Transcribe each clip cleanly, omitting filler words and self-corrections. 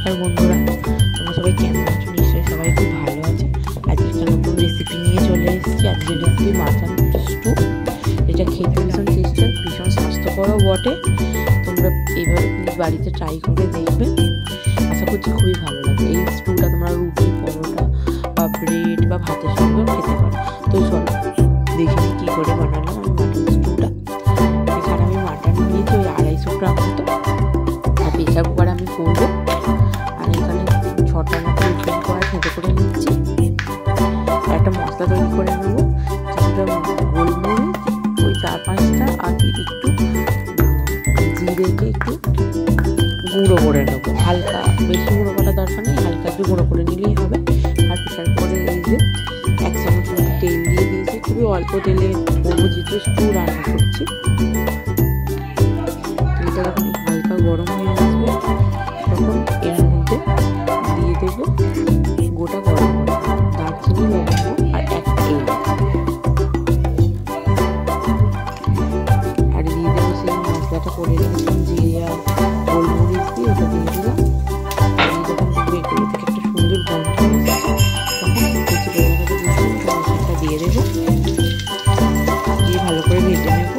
নমস্কার বন্ধুরা, তোমরা সবাই কেমন আছো? নিশ্চয়ই সবাই খুব ভালো আছে। আজকে একটা নতুন রেসিপি নিয়ে চলে এসেছি। আজকে রেসিপি মাটন স্টু। এটা খেতে ভীষণ টেস্টি, ভীষণ স্বাস্থ্যকরও বটে। তোমরা এইভাবে প্লিজ বাড়িতে ট্রাই করে দেখবে, আশা করছি খুবই ভালো লাগবে। এই স্টুটা তোমরা রুটি, পরোটা বা ব্রেড বা ভাতের সঙ্গেও খেতে পারো। তো চলো দেখি কী করে বানালাম আমি মাটন স্টুটা। এখানে আমি মাটন নিয়েছি ওই 250 গ্রাম মতো। আর প্রেসার কুকারে আমি করবো। আর এখানে 6টা মতো রুটি করা খেতে করে নিচ্ছি। একটা মশলা তৈরি করে নেবো, কিছুটা গোলমরিচ, ওই 4-5টা, আর একটু জিরেকে একটু গুঁড়ো করে নেবো। হালকা, বেশি গুঁড়ো করা দরকার নেই, হালকা একটু গুঁড়ো করে নিলেই হবে। আর প্রেসার কুকারে এই যে 1 চামচ তেল দিয়ে দিয়েছি। খুবই অল্প তেলে করবো, যেহেতু স্টু রান্না করছি। তেলটা যখন হালকা গরম হয়ে আসবে তখন এর মধ্যে দিয়ে দেবো গোটা গরম মশলা, দারচিনি, লবঙ্গ আর 1 এলাচ। আর দিয়ে দেবো সেই মশলাটা করে রেখেছিলাম জিরে আর গোলমরিচ দিয়ে, ওটা দিয়ে দিলাম। যখন দেখবে এগুলো থেকে একটা সুন্দর গন্ধ আসছে তখন কুচি করে রাখা মশলাটা দিয়ে দেবো, দিয়ে ভালো করে ভেজে নেবো।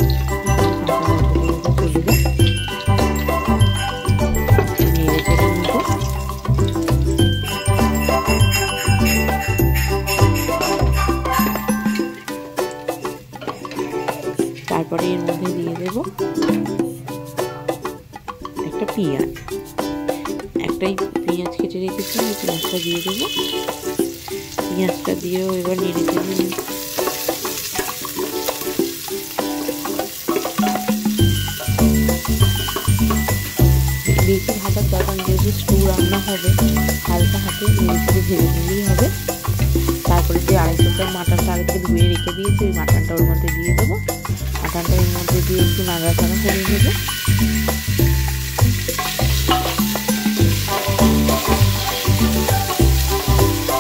তারপরে এর মধ্যে দিয়ে দেব একটা পেঁয়াজ, একটাই পেঁয়াজ কেটে রেখেছিলাম, এই পেঁয়াজটা দিয়ে দেবো। পেঁয়াজটা দিয়েও এবার নেড়ে চেড়ে নিই। বেশি ভাজার দরকার, যেহেতু স্টু রান্না হবে, হালকা হাতে নেড়ে চেড়ে ভেজে নিলেই হবে। তারপরে যে 250 গ্রাম মাটনটা আগে থেকে ধুয়ে রেখে দিয়েছি, ওই মাটনটা ওর মধ্যে দিয়ে দেবো। মাটনটা এর মধ্যে দিয়ে একটু নাড়াচাড়া করে নেবো।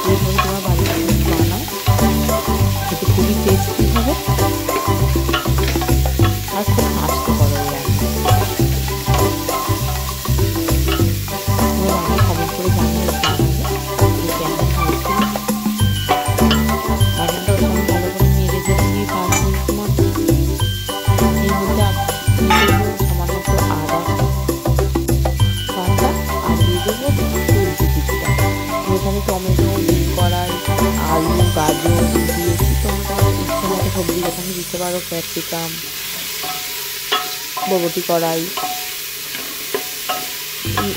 এইভাবে তোমার বাড়িতে বানাও, খেতে খুবই টেস্টি হবে আর খুব স্বাস্থ্যকর। কমেন্ট করে জানিয়ে টমেটো, কড়াই, আলু, গাজর দিয়েছি। তোমরা ইচ্ছে মতো সবজি যেখানে দিতে পারো, ক্যাপসিকাম, বরবটি, কড়াই,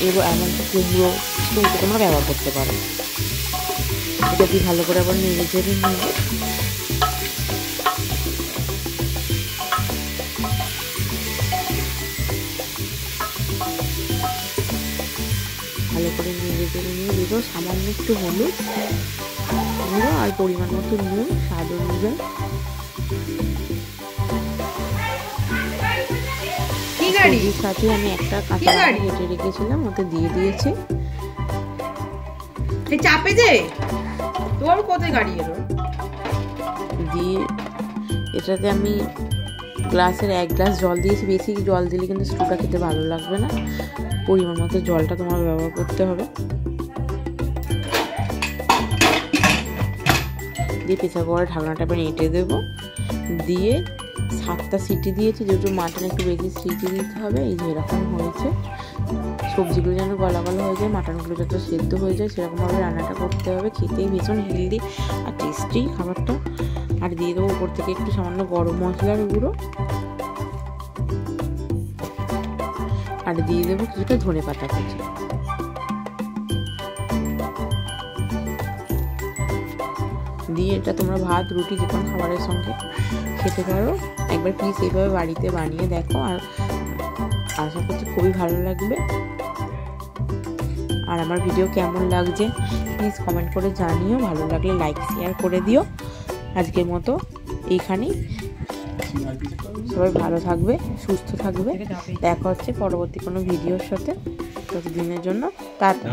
এবার এমনকি কুমড়ো তোমরা ব্যবহার করতে পারো। এটা দিয়ে ভালো করে আবার নেড়ে চেড়ে নেব। ভালো করে নেড়ে চেড়ে নিয়ে দেবো সামান্য একটু হলুদ গুঁড়ো আর পরিমাণ মতো নুন স্বাদ অনুযায়ী। সবজির সাথে আমি একটা কাঁচা লঙ্কা কেটে রেখেছিলাম, ওতে দিয়ে দিয়েছি। দিয়ে এটাতে আমি গ্লাসের 1 গ্লাস জল দিয়েছি। বেশি জল দিলে কিন্তু স্টুটা খেতে ভালো লাগবে না। পরিমাণ মতো জলটা তোমার ব্যবহার করতে হবে। দিয়ে প্রেসার কুকারে ঢাকনাটা এঁটে দেবো। দিয়ে 7টা সিটি দিয়েছি, যেহেতু মাটন একটু বেশি সিটি দিতে হবে। এই যে এরকম হয়েছে। সবজিগুলো যেন গলা গলা হয়ে যায়, মাটনগুলো যত সেদ্ধ হয়ে যায় সেরকমভাবে রান্নাটা করতে হবে। খেতেই ভীষণ হেলদি আর টেস্টি খাবারটা। আর দিয়ে দেবো উপর থেকে একটু সামান্য গরম মশলার গুঁড়ো, আর দিয়ে দেবো কিছুটা ধনেপাতা কুচি। দিয়ে এটা তোমরা ভাত, রুটি, যে কোনো খাবারের সঙ্গে খেতে পারো। একবার প্লিজ এইভাবে বাড়িতে বানিয়ে দেখো, আর আশা করছি খুবই ভালো লাগবে। আর আমার ভিডিও কেমন লাগছে প্লিজ কমেন্ট করে জানিও। ভালো লাগলে লাইক শেয়ার করে দিও। আজকের মতো এইখানেই। সবাই ভালো থাকবে, সুস্থ থাকবে। দেখা হচ্ছে পরবর্তী কোনো ভিডিওর সাথে। ততদিনের জন্য টাটা।